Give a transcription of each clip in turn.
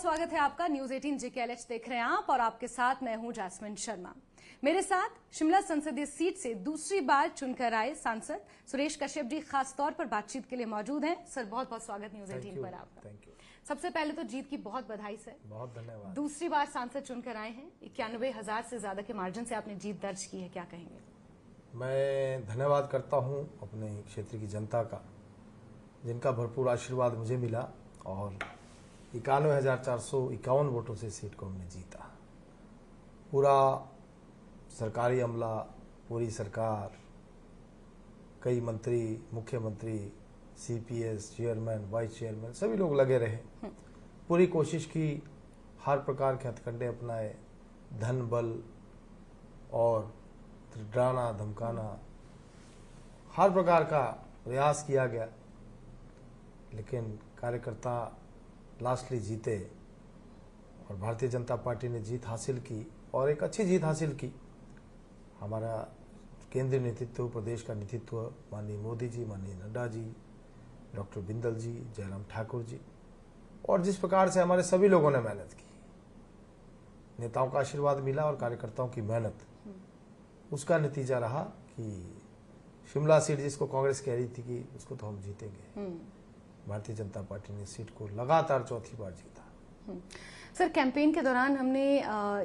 बहुत स्वागत है आपका। न्यूज 18 JKLH देख रहे हैं आप और आपके साथ मैं हूं जैस्मिन शर्मा। मेरे साथ शिमला संसदीय सीट से दूसरी बार चुनकर आए सांसद सुरेश कश्यप जी खास तौर पर बातचीत के लिए मौजूद हैं। सर बहुत बहुत स्वागत न्यूज 18 पर आपका। Thank you. सबसे पहले तो जीत की बहुत बधाई सर। बहुत धन्यवाद। दूसरी बार सांसद चुनकर आए हैं, 91,000 से ज्यादा के मार्जिन से आपने जीत दर्ज की है, क्या कहेंगे? मैं धन्यवाद करता हूं अपने क्षेत्र की जनता का, जिनका भरपूर आशीर्वाद मुझे मिला और 91,451 वोटों से सीट को हमने जीता। पूरा सरकारी अमला, पूरी सरकार, कई मंत्री, मुख्यमंत्री, CPS, चेयरमैन, वाइस चेयरमैन सभी लोग लगे रहे। पूरी कोशिश की, हर प्रकार के हथकंडे अपनाए, धन बल और डराना धमकाना, हर प्रकार का प्रयास किया गया, लेकिन कार्यकर्ता लास्टली जीते और भारतीय जनता पार्टी ने जीत हासिल की और एक अच्छी जीत हासिल की। हमारा केंद्रीय नेतृत्व, प्रदेश का नेतृत्व, माननीय मोदी जी, माननीय नड्डा जी, डॉक्टर बिंदल जी, जयराम ठाकुर जी, और जिस प्रकार से हमारे सभी लोगों ने मेहनत की, नेताओं का आशीर्वाद मिला और कार्यकर्ताओं की मेहनत, उसका नतीजा रहा कि शिमला सीट जिसको कांग्रेस कह रही थी कि उसको तो हम जीतेंगे, भारतीय जनता पार्टी ने सीट को लगातार चौथी बार जीता। सर कैंपेन के दौरान हमने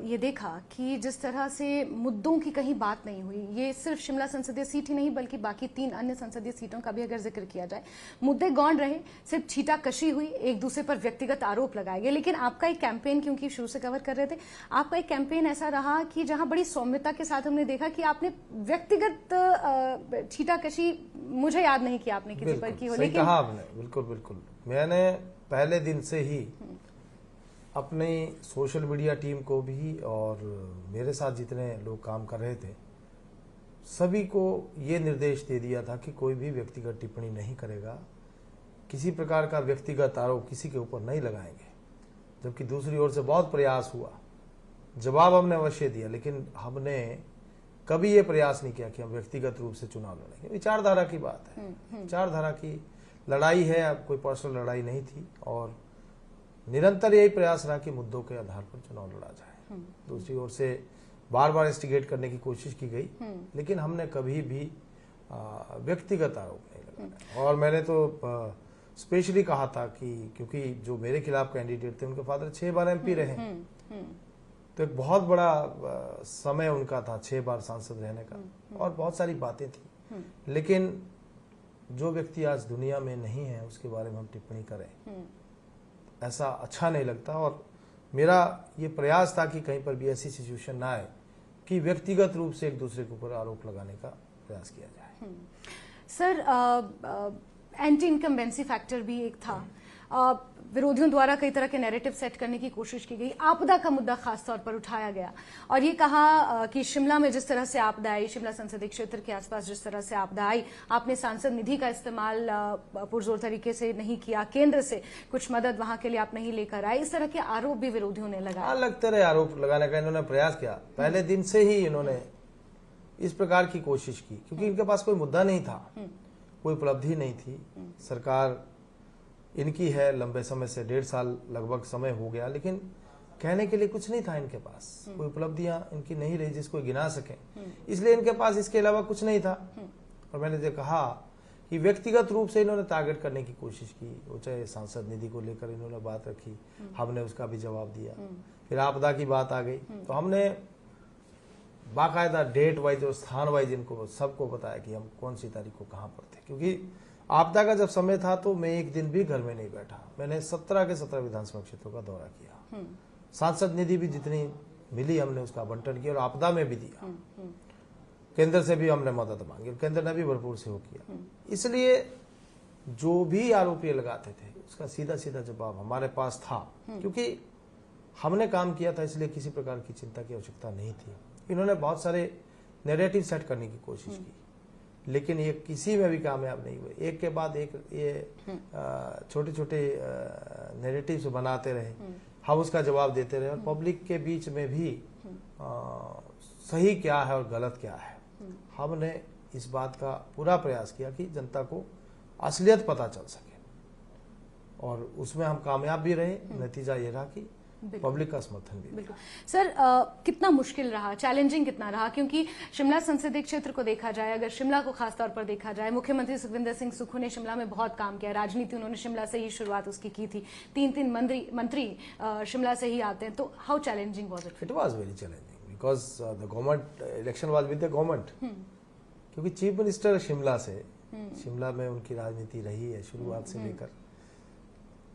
ये देखा कि जिस तरह से मुद्दों की कहीं बात नहीं हुई, ये सिर्फ शिमला संसदीय सीट ही नहीं बल्कि बाकी 3 अन्य संसदीय सीटों का भी अगर जिक्र किया जाए, मुद्दे गौण रहे, सिर्फ छीटाकशी हुई, एक दूसरे पर व्यक्तिगत आरोप लगाए गए। लेकिन आपका एक कैंपेन, क्योंकि शुरू से कवर कर रहे थे, आपका एक कैंपेन ऐसा रहा कि जहां बड़ी सौम्यता के साथ हमने देखा कि आपने व्यक्तिगत छीटाकशी, मुझे याद नहीं कि आपने किसी पर की हो, लेकिन कहा आपने, बिल्कुल बिल्कुल। मैंने पहले दिन से ही अपनी सोशल मीडिया टीम को भी और मेरे साथ जितने लोग काम कर रहे थे सभी को ये निर्देश दे दिया था कि कोई भी व्यक्तिगत टिप्पणी नहीं करेगा, किसी प्रकार का व्यक्तिगत आरोप किसी के ऊपर नहीं लगाएंगे। जबकि दूसरी ओर से बहुत प्रयास हुआ, जवाब हमने अवश्य दिया, लेकिन हमने कभी ये प्रयास नहीं किया कि हम व्यक्तिगत रूप से चुनाव लड़ेंगे। विचारधारा की बात है, विचारधारा की लड़ाई है, अब कोई पर्सनल लड़ाई नहीं थी और निरंतर यही प्रयास रहा कि मुद्दों के आधार पर चुनाव लड़ा जाए। दूसरी ओर से बार बार इंस्टिगेट करने की कोशिश की गई, लेकिन हमने कभी भी व्यक्तिगत आरोप नहीं लगाया। और मैंने तो स्पेशली कहा था कि क्योंकि जो मेरे खिलाफ कैंडिडेट थे उनके फादर 6 बार MP रहे, तो एक बहुत बड़ा समय उनका था 6 बार सांसद रहने का और बहुत सारी बातें थी। लेकिन जो व्यक्ति आज दुनिया में नहीं है उसके बारे में हम टिप्पणी करें, ऐसा अच्छा नहीं लगता। और मेरा ये प्रयास था कि कहीं पर भी ऐसी सिचुएशन ना आए कि व्यक्तिगत रूप से एक दूसरे के ऊपर आरोप लगाने का प्रयास किया जाए। सर एंटी इनकम्बेंसी फैक्टर भी एक था, विरोधियों द्वारा कई तरह के नैरेटिव सेट करने की कोशिश की गई, आपदा का मुद्दा खास तौर पर उठाया गया और ये कहा कि शिमला में जिस तरह से आपदा आई, शिमला संसदीय क्षेत्र के आसपास जिस तरह से आपदा आई, आपने सांसद निधि का इस्तेमाल पुरजोर तरीके से नहीं किया, केंद्र से कुछ मदद वहां के लिए आप नहीं लेकर आए, इस तरह के आरोप भी विरोधियों ने लगाए। लगते रहे आरोप लगाने का, इन्होंने प्रयास किया, पहले दिन से ही इन्होंने इस प्रकार की कोशिश की, क्योंकि इनके पास कोई मुद्दा नहीं था, कोई उपलब्धि नहीं थी। सरकार इनकी है लंबे समय से, 1.5 साल लगभग समय हो गया, लेकिन कहने के लिए कुछ नहीं था इनके पास, कोई उपलब्धियां इनकी नहीं रही जिसको गिना सके, इसलिए इनके पास इसके अलावा कुछ नहीं था। और मैंने जो कहा कि व्यक्तिगत रूप से इन्होंने टारगेट करने की कोशिश की, वो चाहे सांसद निधि को लेकर इन्होंने बात रखी, हमने उसका भी जवाब दिया। फिर आपदा की बात आ गई तो हमने बाकायदा डेट वाइज और स्थान वाइज इनको सबको बताया कि हम कौन सी तारीख को कहाँ पर थे, क्योंकि आपदा का जब समय था तो मैं एक दिन भी घर में नहीं बैठा। मैंने 17 के 17 विधानसभा क्षेत्रों का दौरा किया, सांसद निधि भी जितनी मिली हमने उसका आवंटन किया और आपदा में भी दिया। केंद्र से भी हमने मदद मांगी, केंद्र ने भी भरपूर सहयोग किया। इसलिए जो भी आरोप ये लगाते थे उसका सीधा सीधा जवाब हमारे पास था, क्योंकि हमने काम किया था, इसलिए किसी प्रकार की चिंता की आवश्यकता नहीं थी। इन्होंने बहुत सारे नैरेटिव सेट करने की कोशिश की, लेकिन ये किसी में भी कामयाब नहीं हुए। एक के बाद एक ये छोटे छोटे नैरेटिव्स बनाते रहे, हम उसका जवाब देते रहे और पब्लिक के बीच में भी सही क्या है और गलत क्या है, हमने इस बात का पूरा प्रयास किया कि जनता को असलियत पता चल सके। और उसमें हम कामयाब भी रहे। नतीजा ये रहा कि पब्लिक का समर्थन भी। बिल्कुल सर, कितना मुश्किल रहा, चैलेंजिंग कितना रहा, क्योंकि शिमला संसदीय क्षेत्र को देखा जाए, अगर शिमला को खास तौर पर देखा जाए, मुख्यमंत्री सुखविंदर सिंह सुक्खू ने शिमला में बहुत काम किया, राजनीति उन्होंने शिमला से ही शुरुआत उसकी की थी, तीन मंत्री शिमला से ही आते हैं, तो how challenging was it? It was very challenging because the government election was with the government, क्योंकि चीफ मिनिस्टर शिमला से, शिमला में उनकी राजनीति रही है शुरुआत से लेकर।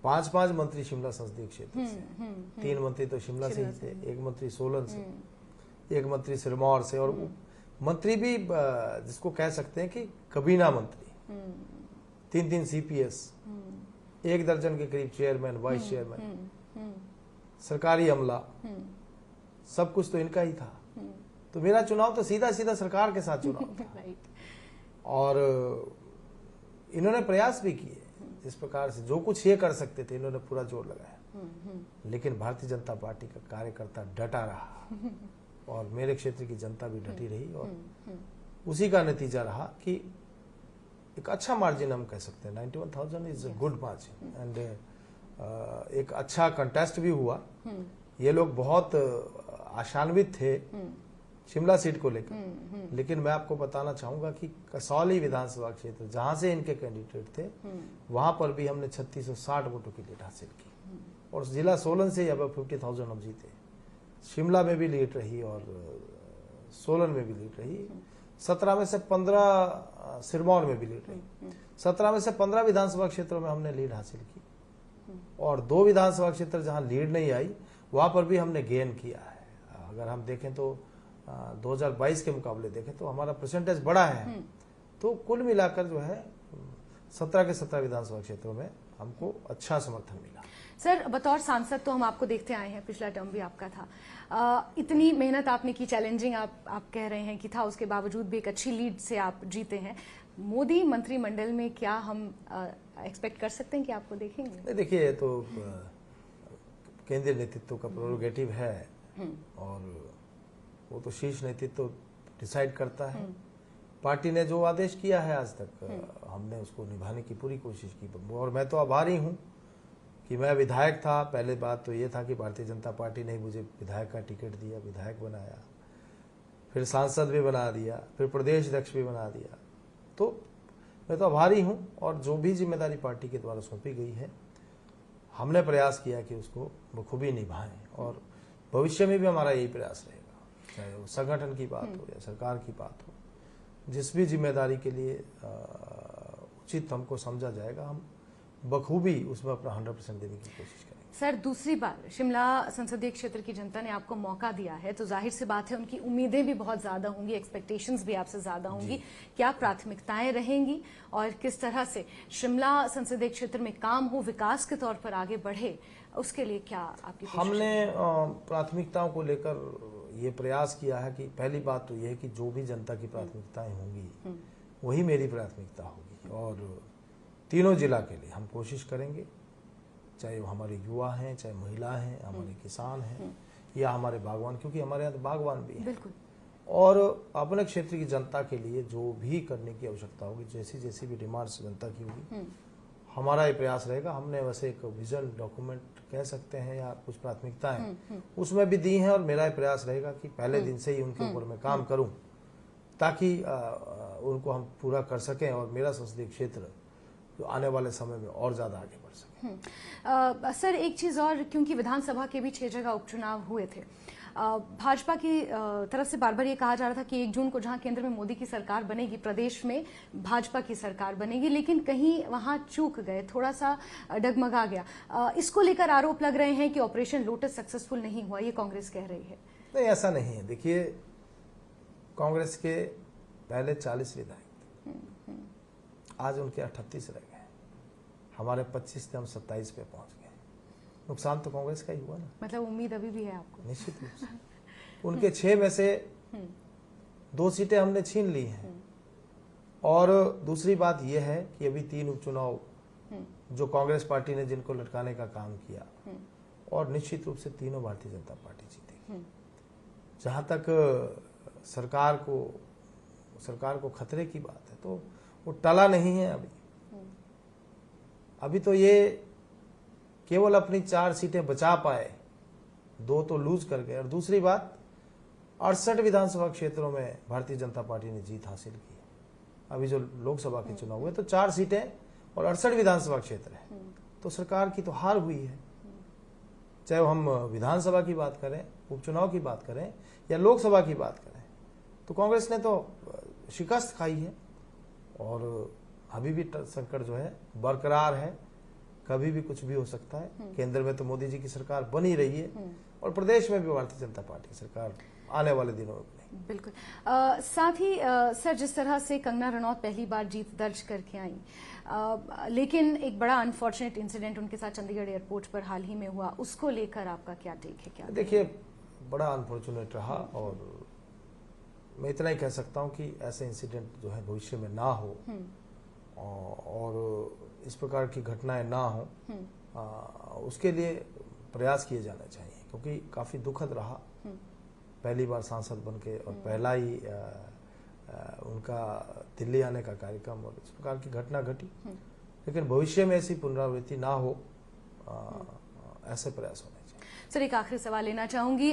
5 मंत्री शिमला संसदीय क्षेत्र से, 3 मंत्री तो शिमला से ही थे, 1 मंत्री सोलन से, 1 मंत्री सिरमौर से, और मंत्री भी जिसको कह सकते हैं कि कबीना मंत्री, 3 CPS, 1 दर्जन के करीब चेयरमैन, वाइस चेयरमैन, सरकारी अमला, सब कुछ तो इनका ही था। तो मेरा चुनाव तो सीधा सीधा सरकार के साथ चुनाव था। और इन्होंने प्रयास भी किए जिस प्रकार से जो कुछ ये कर सकते थे, इन्होंने पूरा जोर लगाया, लेकिन भारतीय जनता पार्टी का कार्यकर्ता डटा रहा और मेरे क्षेत्र की जनता भी डटी रही, और उसी का नतीजा रहा कि एक अच्छा मार्जिन हम कह सकते हैं, 91,000 is a good margin, and एक अच्छा कंटेस्ट भी हुआ। ये लोग बहुत आशान्वित थे शिमला सीट को लेकर, लेकिन मैं आपको बताना चाहूंगा कि कसौली विधानसभा क्षेत्र जहां से इनके कैंडिडेट थे, वहां पर भी हमने 3660 वोटों की लीड हासिल की, और जिला सोलन से अब 50,000 हम जीते। शिमला में भी लीड रही और सोलन में भी लीड रही, 17 में से 15 सिरमौर में भी लीड रही, 17 में से 15 विधानसभा क्षेत्रों में हमने लीड हासिल की, और 2 विधानसभा क्षेत्र जहां लीड नहीं आई वहां पर भी हमने गेन किया है। अगर हम देखें तो 2022 के मुकाबले देखें तो हमारा परसेंटेज बढ़ा है। तो कुल मिलाकर जो है 17 के 17 विधानसभा क्षेत्रों में हमको अच्छा समर्थन मिला। सर, बतौर सांसद तो हम आपको देखते आए हैं, पिछला टर्म भी आपका था, इतनी मेहनत आपने की, चैलेंजिंग आप कह रहे हैं कि था, उसके बावजूद भी एक अच्छी लीड से आप जीते हैं। मोदी मंत्रिमंडल में क्या हम एक्सपेक्ट कर सकते हैं कि आपको देखेंगे? देखिए, तो केंद्रीय नेतृत्व का प्रोरोगेटिव है, और वो तो शीर्ष नेतृत्व डिसाइड करता है। पार्टी ने जो आदेश किया है आज तक, हमने उसको निभाने की पूरी कोशिश की, और मैं तो आभारी हूं कि मैं विधायक था। पहले बात तो ये था कि भारतीय जनता पार्टी ने मुझे विधायक का टिकट दिया, विधायक बनाया, फिर सांसद भी बना दिया, फिर प्रदेश अध्यक्ष भी बना दिया। तो मैं तो आभारी हूं, और जो भी जिम्मेदारी पार्टी के द्वारा सौंपी गई है, हमने प्रयास किया कि उसको बखूबी निभाएं, और भविष्य में भी हमारा यही प्रयास रहेगा, चाहे वो संगठन की बात हो या सरकार की बात हो। जिस भी जिम्मेदारी के लिए उचित हमको समझा जाएगा, हम बखूबी उसमें अपना 100% देने की कोशिश करेंगे। सर, दूसरी बार शिमला संसदीय क्षेत्र की जनता ने आपको मौका दिया है, तो जाहिर सी बात है उनकी उम्मीदें भी बहुत ज्यादा होंगी, एक्सपेक्टेशंस भी आपसे ज्यादा होंगी। क्या प्राथमिकताएं रहेंगी, और किस तरह से शिमला संसदीय क्षेत्र में काम हो, विकास के तौर पर आगे बढ़े, उसके लिए क्या आपकी कोशिश? हमने प्राथमिकताओं को लेकर ये प्रयास किया है कि पहली बात तो यह है कि जो भी जनता की प्राथमिकताएं होंगी वही मेरी प्राथमिकता होगी, और तीनों जिला के लिए हम कोशिश करेंगे, चाहे वो हमारे युवा हैं, चाहे महिला हैं, हमारे किसान हैं, या हमारे बागवान, क्योंकि हमारे यहाँ तो बागवान भी हैं, और अपने क्षेत्र की जनता के लिए जो भी करने की आवश्यकता होगी, जैसी जैसी भी डिमांड्स जनता की होगी, हमारा ये प्रयास रहेगा। हमने वैसे एक विजन डॉक्यूमेंट कह सकते हैं या कुछ प्राथमिकताएं उसमें भी दी हैं, और मेरा ये प्रयास रहेगा कि पहले दिन से ही उनके ऊपर मैं काम करूं, ताकि उनको हम पूरा कर सकें, और मेरा संसदीय क्षेत्र जो आने वाले समय में और ज्यादा आगे बढ़ सके। सर, एक चीज और, क्योंकि विधानसभा के भी 6 जगह उपचुनाव हुए थे, भाजपा की तरफ से बार बार ये कहा जा रहा था कि 1 जून को जहां केंद्र में मोदी की सरकार बनेगी, प्रदेश में भाजपा की सरकार बनेगी, लेकिन कहीं वहां चूक गए, थोड़ा सा डगमगा गया। इसको लेकर आरोप लग रहे हैं कि ऑपरेशन लोटस सक्सेसफुल नहीं हुआ, ये कांग्रेस कह रही है। नहीं, ऐसा नहीं है। देखिए, कांग्रेस के पहले 40 विधायक थे, आज उनके 38 रह गए, हमारे 25 थे, हम 27 पे पहुंच गए। नुकसान तो कांग्रेस का ही हुआ ना। मतलब उम्मीद अभी भी है आपको? निश्चित रूप से। उनके 6 में से 2 सीटें हमने छीन ली हैं, और दूसरी बात यह है कि अभी 3 उपचुनाव जो कांग्रेस पार्टी ने जिनको लटकाने का काम किया, और निश्चित रूप से तीनों भारतीय जनता पार्टी जीतेगी। जहां तक सरकार को खतरे की बात है, तो वो टला नहीं है अभी तो ये केवल अपनी 4 सीटें बचा पाए, 2 तो लूज कर गए। और दूसरी बात, 68 विधानसभा क्षेत्रों में भारतीय जनता पार्टी ने जीत हासिल की। अभी जो लोकसभा के चुनाव हुए तो 4 सीटें और 68 विधानसभा क्षेत्र है, तो सरकार की तो हार हुई है। चाहे हम विधानसभा की बात करें, उपचुनाव की बात करें या लोकसभा की बात करें, तो कांग्रेस ने तो शिकस्त खाई है। और अभी भी संकट जो है बरकरार है, कभी भी कुछ भी हो सकता है। केंद्र में तो मोदी जी की सरकार बनी रही है और प्रदेश में भी भारतीय जनता पार्टी की सरकार आने वाले दिनों में बनेगी। बिल्कुल। साथ ही सर, जिस तरह से कंगना रनौत पहली बार जीत दर्ज करके आई, लेकिन एक बड़ा अनफॉर्चुनेट इंसिडेंट उनके साथ चंडीगढ़ एयरपोर्ट पर हाल ही में हुआ, उसको लेकर आपका क्या टेक है? क्या देखिए, बड़ा अनफॉर्चुनेट रहा और मैं इतना ही कह सकता हूं कि ऐसे इंसिडेंट जो है भविष्य में ना हो और इस प्रकार की घटनाएं ना हो, उसके लिए प्रयास किए जाने चाहिए, क्योंकि काफी दुखद रहा। पहली बार सांसद बनके और पहला ही उनका दिल्ली आने का कार्यक्रम और इस प्रकार की घटना घटी। लेकिन भविष्य में ऐसी पुनरावृत्ति ना हो, ऐसे प्रयास होने चाहिए। सर, एक आखिरी सवाल लेना चाहूंगी।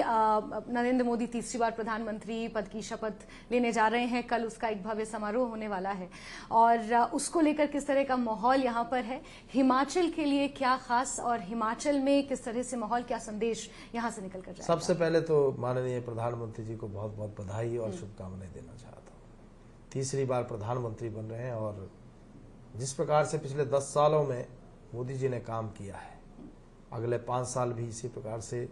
नरेंद्र मोदी तीसरी बार प्रधानमंत्री पद की शपथ लेने जा रहे हैं, कल उसका एक भव्य समारोह होने वाला है और उसको लेकर किस तरह का माहौल यहाँ पर है, हिमाचल के लिए क्या खास, और हिमाचल में किस तरह से माहौल, क्या संदेश यहाँ से निकल कर जाएगा? सबसे पहले तो माननीय प्रधानमंत्री जी को बहुत बहुत बधाई और शुभकामनाएं देना चाहता हूँ। तीसरी बार प्रधानमंत्री बन रहे हैं और जिस प्रकार से पिछले 10 सालों में मोदी जी ने काम किया है, अगले 5 साल भी इसी प्रकार से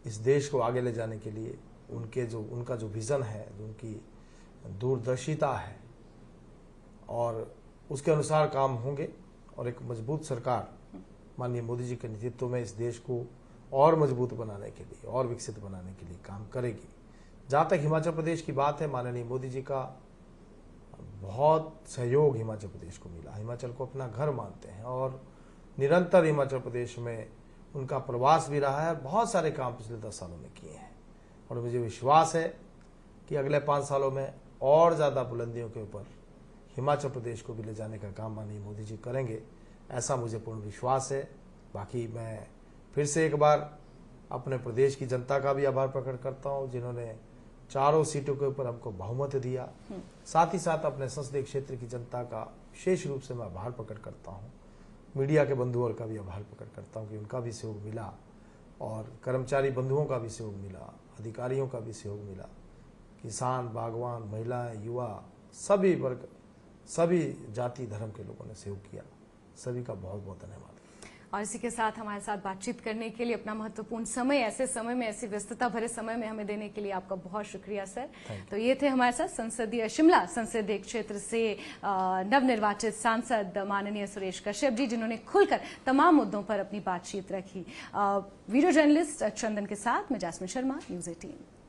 इस देश को आगे ले जाने के लिए उनका जो विजन है, जो उनकी दूरदर्शिता है, और उसके अनुसार काम होंगे और एक मजबूत सरकार माननीय मोदी जी के नेतृत्व में इस देश को और मजबूत बनाने के लिए और विकसित बनाने के लिए काम करेगी। जहाँ तक हिमाचल प्रदेश की बात है, माननीय मोदी जी का बहुत सहयोग हिमाचल प्रदेश को मिला। हिमाचल को अपना घर मानते हैं और निरंतर हिमाचल प्रदेश में उनका प्रवास भी रहा है। बहुत सारे काम पिछले 10 सालों में किए हैं और मुझे विश्वास है कि अगले 5 सालों में और ज़्यादा बुलंदियों के ऊपर हिमाचल प्रदेश को भी ले जाने का काम माननीय मोदी जी करेंगे, ऐसा मुझे पूर्ण विश्वास है। बाकी मैं फिर से एक बार अपने प्रदेश की जनता का भी आभार प्रकट करता हूँ, जिन्होंने चारों सीटों के ऊपर हमको बहुमत दिया। साथ ही साथ अपने संसदीय क्षेत्र की जनता का विशेष रूप से मैं आभार प्रकट करता हूँ। मीडिया के बंधुओं का भी आभार प्रकट करता हूँ कि उनका भी सहयोग मिला और कर्मचारी बंधुओं का भी सहयोग मिला, अधिकारियों का भी सहयोग मिला, किसान, बागवान, महिलाएं, युवा, सभी वर्ग, सभी जाति धर्म के लोगों ने सहयोग किया। सभी का बहुत बहुत धन्यवाद। और इसी के साथ हमारे साथ बातचीत करने के लिए, अपना महत्वपूर्ण समय ऐसे समय में, ऐसी व्यस्तता भरे समय में हमें देने के लिए आपका बहुत शुक्रिया सर। तो ये थे हमारे साथ संसदीय शिमला संसदीय क्षेत्र से नवनिर्वाचित सांसद माननीय सुरेश कश्यप जी, जिन्होंने खुलकर तमाम मुद्दों पर अपनी बातचीत रखी। वीडियो जर्नलिस्ट चंदन के साथ मैं जैस्मिन शर्मा, न्यूज़ 18।